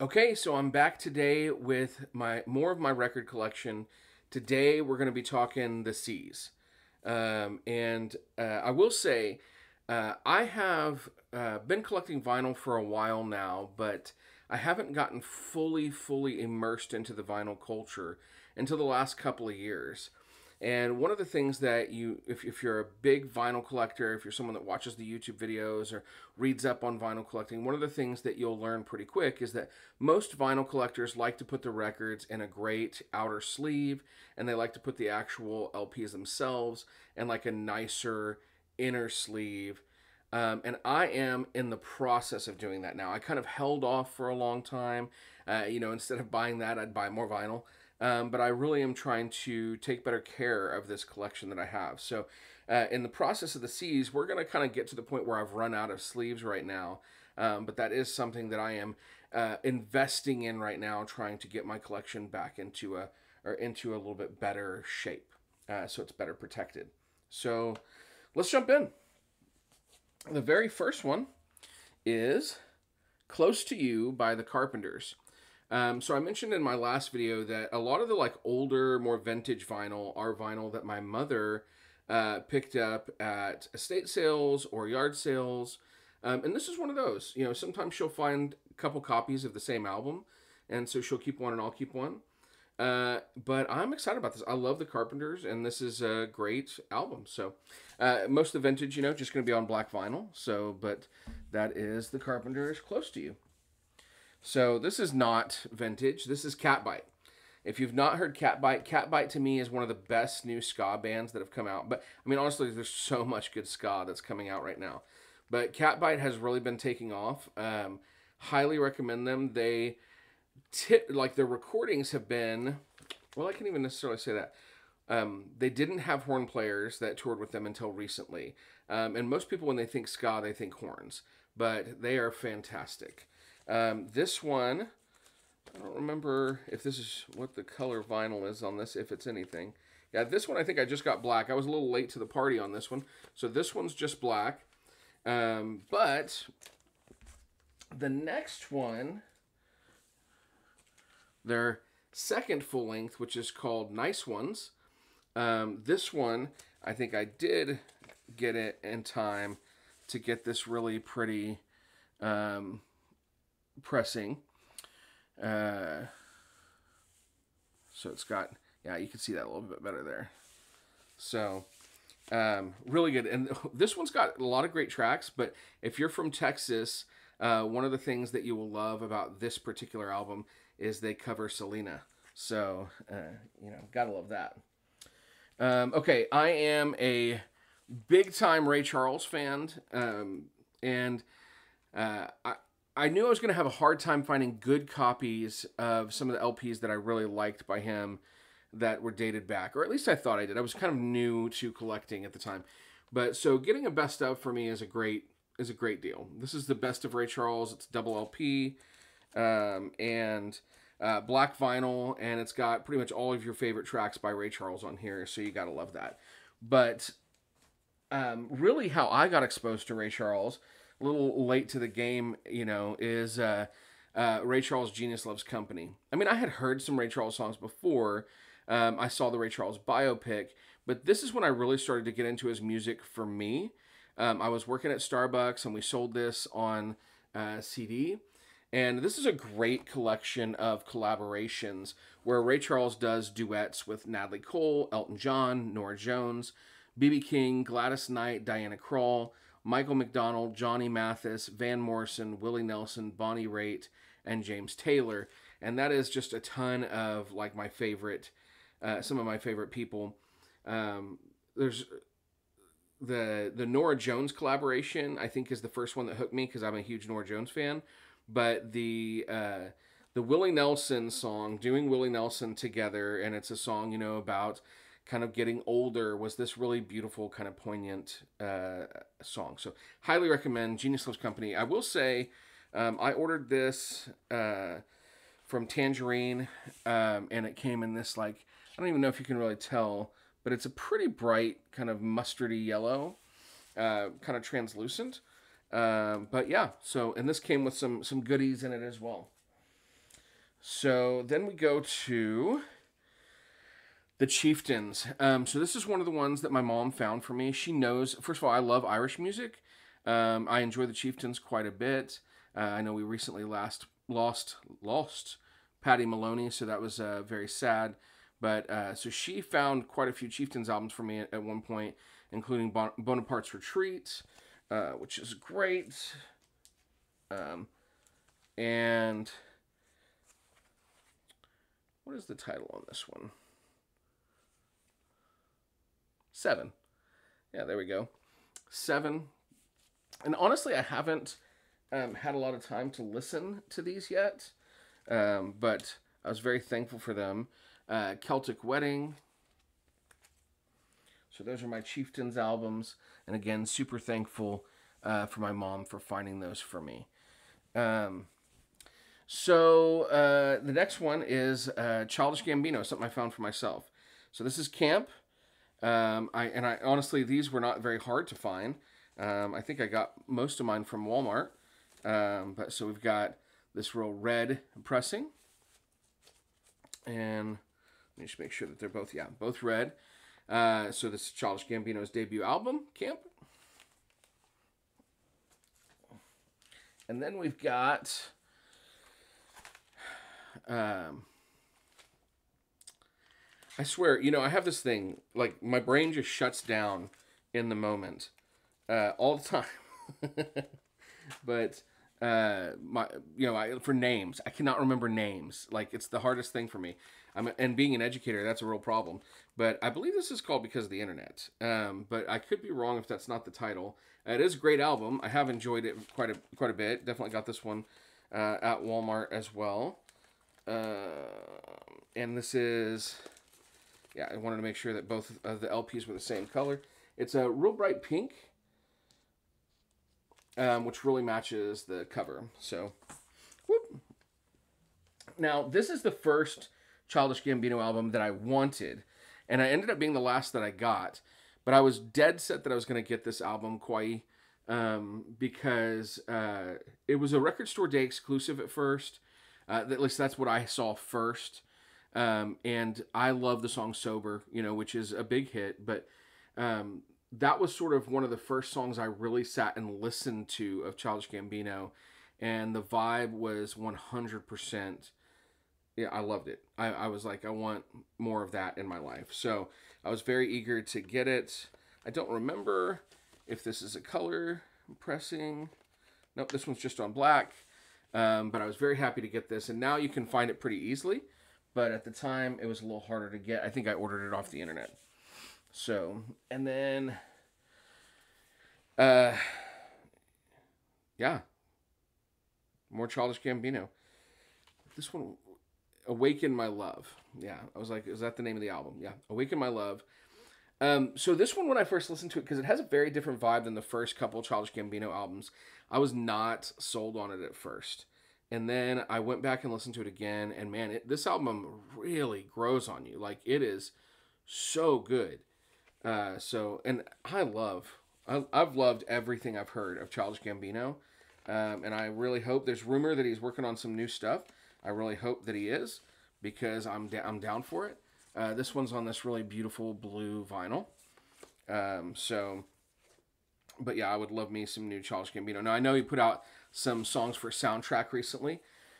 Okay, so I'm back today with more of my record collection. Today we're going to be talking the C's, and I will say I have been collecting vinyl for a while now, but I haven't gotten fully immersed into the vinyl culture until the last couple of years. And one of the things that if you're a big vinyl collector, if you're someone that watches the YouTube videos or reads up on vinyl collecting, one of the things that you'll learn pretty quick is that most vinyl collectors like to put the records in a great outer sleeve, and they like to put the actual LPs themselves in like a nicer inner sleeve. And I am in the process of doing that now. I kind of held off for a long time. Instead of buying that, I'd buy more vinyl. But I really am trying to take better care of this collection that I have. So, in the process of the C's, we're going to kind of get to the point where I've run out of sleeves right now. But that is something that I am investing in right now, trying to get my collection back into a little bit better shape, so it's better protected. So, let's jump in. The very first one is "Close to You" by the Carpenters. So I mentioned in my last video that a lot of the like older, more vintage vinyl are vinyl that my mother picked up at estate sales or yard sales, and this is one of those. You know, sometimes she'll find a couple copies of the same album, and so she'll keep one and I'll keep one. But I'm excited about this. I love the Carpenters, and this is a great album. So most of the vintage, just going to be on black vinyl. So, but that is the Carpenters' "Close to You." So this is not vintage. This is Catbite. If you've not heard Catbite, Catbite to me is one of the best new ska bands that have come out. But I mean, honestly, there's so much good ska that's coming out right now. But Catbite has really been taking off. Highly recommend them. Like their recordings have been, well, I can't even necessarily say that. They didn't have horn players that toured with them until recently. And most people, when they think ska, they think horns. But they are fantastic. This one, I don't remember if this is what the color vinyl is on this, if it's anything. Yeah, this one I think I just got black. I was a little late to the party on this one. So this one's just black. But the next one, their second full length, which is called Nice Ones. This one, I think I did get it in time to get this really pretty pressing. So it's got, yeah, you can see that a little bit better there. So really good. And this one's got a lot of great tracks, but if you're from Texas, one of the things that you will love about this particular album is they cover Selena. So, gotta love that. Okay, I am a big time Ray Charles fan, and I knew I was going to have a hard time finding good copies of some of the LPs that I really liked by him that were dated back, or at least I thought I did. I was kind of new to collecting at the time, but so getting a best of for me is a great deal. This is the best of Ray Charles. It's double LP, and black vinyl, and it's got pretty much all of your favorite tracks by Ray Charles on here. So you gotta love that. But really, how I got exposed to Ray Charles, a little late to the game, is Ray Charles' "Genius Loves Company." I mean, I had heard some Ray Charles songs before. I saw the Ray Charles biopic, but this is when I really started to get into his music for me. I was working at Starbucks, and we sold this on CD. And this is a great collection of collaborations where Ray Charles does duets with Natalie Cole, Elton John, Norah Jones, B.B. King, Gladys Knight, Diana Krall, Michael McDonald, Johnny Mathis, Van Morrison, Willie Nelson, Bonnie Raitt, and James Taylor. And that is just a ton of like my favorite, some of my favorite people. There's the Norah Jones collaboration, I think, is the first one that hooked me because I'm a huge Norah Jones fan. But the Willie Nelson song, doing Willie Nelson together, and it's a song about kind of getting older, was this really beautiful, kind of poignant song. So highly recommend Genius Loves Company. I will say, I ordered this from Tangerine, and it came in this like, I don't even know if you can really tell, but it's a pretty bright kind of mustardy yellow, kind of translucent. But yeah, so, and this came with some goodies in it as well. So then we go to the Chieftains. So this is one of the ones that my mom found for me. She knows, first of all, I love Irish music. I enjoy the Chieftains quite a bit. I know we recently lost Paddy Maloney, so that was very sad. But so she found quite a few Chieftains albums for me at one point, including Bonaparte's Retreat, which is great. And what is the title on this one? 7. Yeah, there we go. 7. And honestly, I haven't had a lot of time to listen to these yet, but I was very thankful for them. Celtic Wedding. So those are my Chieftains albums. And again, super thankful for my mom for finding those for me. So the next one is Childish Gambino, something I found for myself. So this is Camp. I honestly, these were not very hard to find. I think I got most of mine from Walmart. But so we've got this real red pressing. And let me just make sure that they're both red. So this is Childish Gambino's debut album, Camp. And then we've got I swear, I have this thing, like, my brain just shuts down in the moment all the time. But, for names, I cannot remember names. Like, it's the hardest thing for me. And being an educator, that's a real problem. But I believe this is called Because of the Internet. But I could be wrong if that's not the title. It is a great album. I have enjoyed it quite a bit. Definitely got this one at Walmart as well. And this is, I wanted to make sure that both of the LPs were the same color. It's a real bright pink, which really matches the cover. So, whoop. Now, this is the first Childish Gambino album that I wanted, and I ended up being the last that I got. But I was dead set that I was going to get this album, Kauai, because it was a record store day exclusive at first. At least that's what I saw first. And I love the song Sober, which is a big hit. But that was sort of one of the first songs I really sat and listened to of Childish Gambino. And the vibe was 100%. Yeah, I loved it. I was like, I want more of that in my life. So I was very eager to get it. I don't remember if this is a color pressing. Nope, this one's just on black. But I was very happy to get this. And now you can find it pretty easily. But at the time, it was a little harder to get. I think I ordered it off the internet. So, and then, more Childish Gambino. This one, Awaken My Love. Yeah, I was like, is that the name of the album? Yeah, Awaken My Love. So this one, when I first listened to it, because it has a very different vibe than the first couple Childish Gambino albums, I was not sold on it at first. And then I went back and listened to it again, and man, this album really grows on you. Like, it is so good. And I've loved everything I've heard of Childish Gambino. And I really hope, there's rumor that he's working on some new stuff. I really hope that he is, because I'm down for it. This one's on this really beautiful blue vinyl. But yeah, I would love me some new Childish Gambino. Now, I know he put out some songs for Soundtrack recently,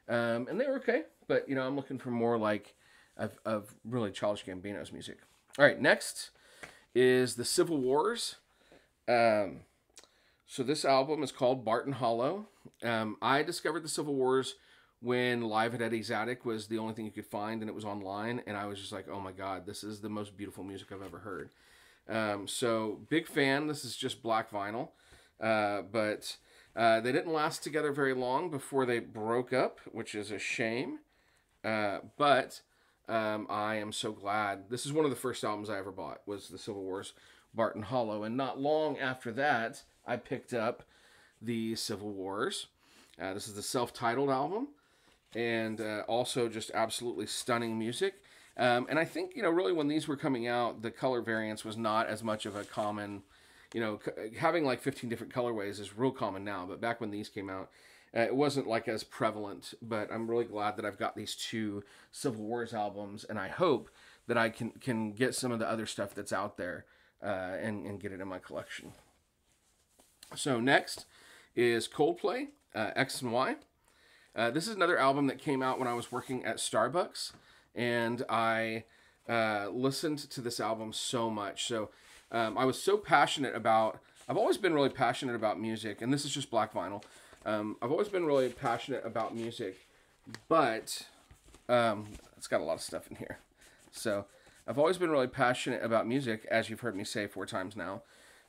and they were okay. But, I'm looking for more like of really Childish Gambino's music. All right, next is the Civil Wars. So this album is called Barton Hollow. I discovered the Civil Wars when Live at Eddie's Attic was the only thing you could find, and it was online, and I was just like, oh my God, this is the most beautiful music I've ever heard. So big fan. This is just black vinyl. But they didn't last together very long before they broke up, which is a shame. But I am so glad. This is one of the first albums I ever bought, was the Civil Wars Barton Hollow. And not long after that, I picked up the Civil Wars. This is the self-titled album. And also just absolutely stunning music. And I think, really when these were coming out, the color variance was not as much of a common, having like 15 different colorways is real common now. But back when these came out, It wasn't like as prevalent, but I'm really glad that I've got these two Civil Wars albums, and I hope that I can get some of the other stuff that's out there and get it in my collection. So next is Coldplay, X and Y. This is another album that came out when I was working at Starbucks, and I listened to this album so much. So I was so passionate about. I've always been really passionate about music, and this is just black vinyl. I've always been really passionate about music, but it's got a lot of stuff in here. So I've always been really passionate about music, as you've heard me say 4 times now.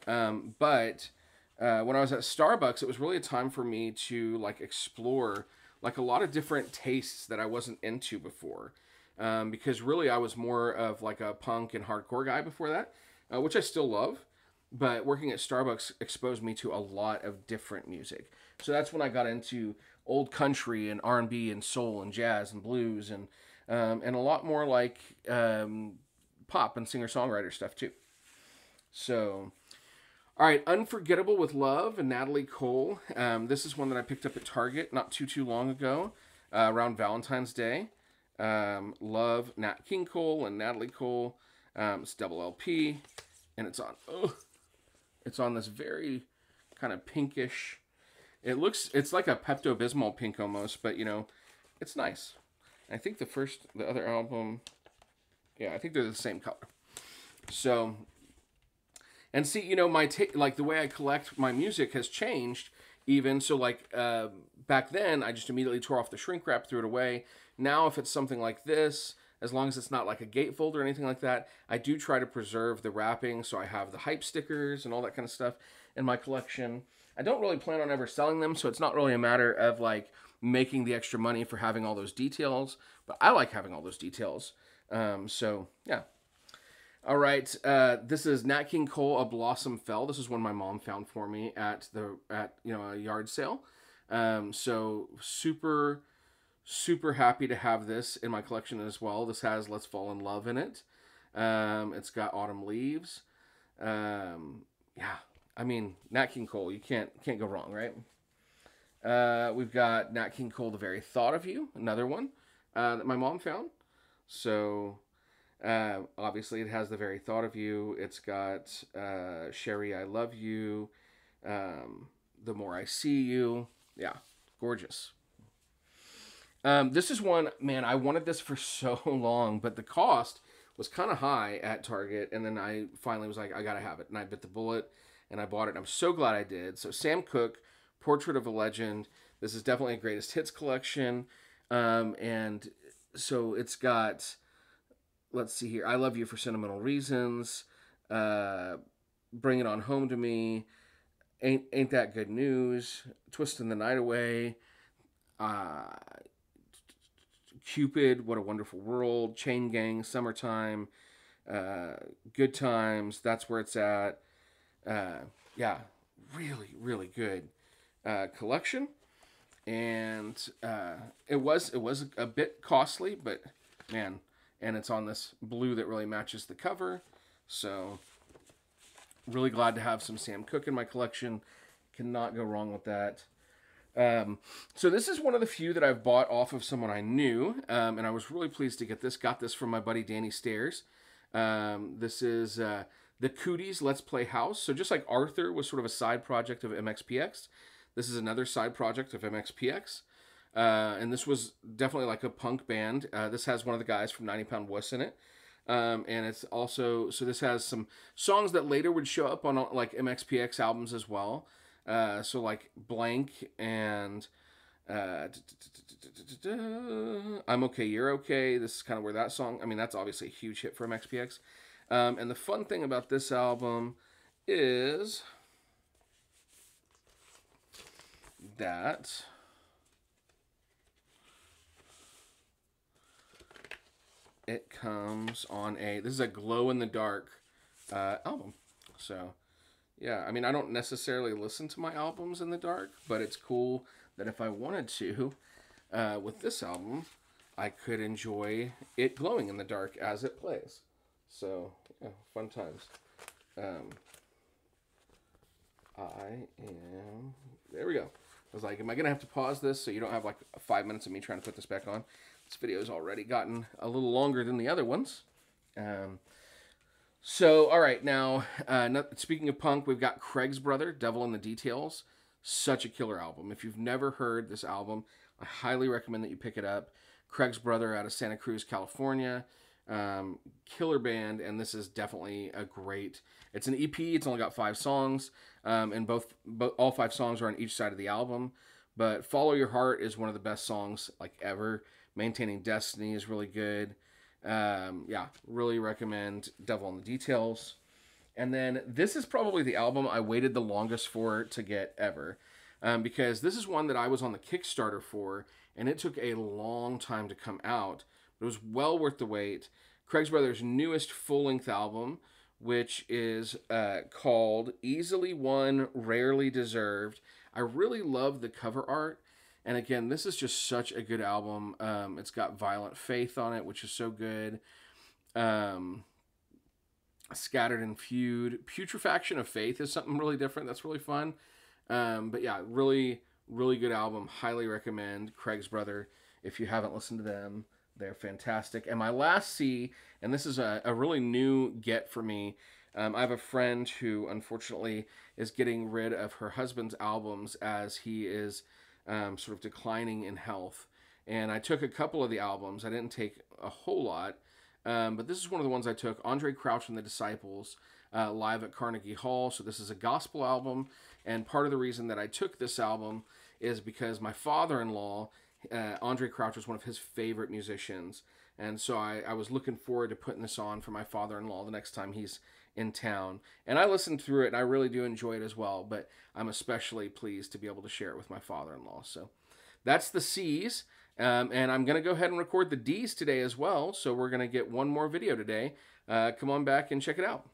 But when I was at Starbucks, it was really a time for me to like explore like a lot of different tastes that I wasn't into before. Because really I was more of like a punk and hardcore guy before that, which I still love. But working at Starbucks exposed me to a lot of different music. So that's when I got into old country and R&B and soul and jazz and blues and a lot more like pop and singer-songwriter stuff too. So, all right, Unforgettable with Love and Natalie Cole. This is one that I picked up at Target not too long ago, around Valentine's Day. Love Nat King Cole and Natalie Cole. It's double LP, and it's on this very kind of pinkish. It's like a Pepto-Bismol pink almost, but you know, it's nice. I think the other album, yeah, I think they're the same color. So, and see, you know, like the way I collect my music has changed even. So like, back then I just immediately tore off the shrink wrap, threw it away. Now, if it's something like this, as long as it's not like a gatefold or anything like that, I do try to preserve the wrapping. So I have the hype stickers and all that kind of stuff in my collection. I don't really plan on ever selling them, so it's not really a matter of like making the extra money for having all those details, but I like having all those details. So yeah. All right, this is Nat King Cole, A Blossom Fell. This is one my mom found for me at a yard sale. So super happy to have this in my collection as well. This has Let's Fall in Love in it. It's got Autumn Leaves. Yeah, I mean, Nat King Cole, you can't go wrong, right? We've got Nat King Cole, The Very Thought of You, another one that my mom found. So obviously it has The Very Thought of You. It's got Sherry, I Love You, The More I See You. Yeah, gorgeous. This is one, man, I wanted this for so long, but the cost was kind of high at Target, and then I finally was like, I gotta have it, and I bit the bullet, and I bought it, and I'm so glad I did. So Sam Cooke, Portrait of a Legend. This is definitely a greatest hits collection, and so it's got, let's see here, I Love You for Sentimental Reasons, Bring It On Home to Me, Ain't That Good News, Twisting the Night Away, Cupid, What a Wonderful World, Chain Gang, Summertime, Good Times, That's Where It's At. Yeah, really good collection. And it was a bit costly, but man, and it's on this blue that really matches the cover. So really glad to have some Sam Cooke in my collection. Cannot go wrong with that. So this is one of the few that I've bought off of someone I knew, and I was really pleased to get this. Got this from my buddy Danny Stairs. This is the Cooties Let's Play House. So just like Arthur was sort of a side project of MXPX, this is another side project of MXPX. And this was definitely like a punk band. This has one of the guys from 90 Pound Wuss in it. And it's also, so this has some songs that later would show up on like MXPX albums as well. So like Blank and I'm Okay, You're Okay. This is kind of where that song, I mean, that's obviously a huge hit for MXPX. And the fun thing about this album is that it comes on this is a glow-in-the-dark album. So yeah, I mean, I don't necessarily listen to my albums in the dark, but it's cool that if I wanted to, with this album, I could enjoy it glowing in the dark as it plays. So, yeah, fun times. There we go. I was like, am I going to have to pause this so you don't have like 5 minutes of me trying to put this back on? This video has already gotten a little longer than the other ones. So, all right, now, speaking of punk, we've got Craig's Brother, Devil in the Details. Such a killer album. If you've never heard this album, I highly recommend that you pick it up. Craig's Brother out of Santa Cruz, California. Killer band, and this is definitely a great... It's an EP. It's only got 5 songs, and all 5 songs are on each side of the album. But Follow Your Heart is one of the best songs like ever. Maintaining Destiny is really good. Yeah, really recommend Devil in the Details. And then this is probably the album I waited the longest for to get ever, because this is one that I was on the Kickstarter for, and it took a long time to come out. But it was well worth the wait. Craig's Brother's newest full-length album, which is called Easily Won, Rarely Deserved. I really love the cover art. And again, this is just such a good album. It's got Violent Faith on it, which is so good. Scattered and Feud. Putrefaction of Faith is something really different. That's really fun. But yeah, really, really good album. Highly recommend Craig's Brother. If you haven't listened to them, they're fantastic. And my last C, and this is a really new get for me. I have a friend who, unfortunately, is getting rid of her husband's albums as he is sort of declining in health. And I took a couple of the albums. I didn't take a whole lot. But this is one of the ones I took. Andre Crouch and the Disciples, live at Carnegie Hall. So this is a gospel album. And part of the reason that I took this album is because my father-in-law, Andre Crouch, was one of his favorite musicians. And so I was looking forward to putting this on for my father-in-law the next time he's in town. And I listened through it, and I really do enjoy it as well. But I'm especially pleased to be able to share it with my father-in-law. So that's the C's. And I'm going to go ahead and record the D's today as well. So we're going to get one more video today. Come on back and check it out.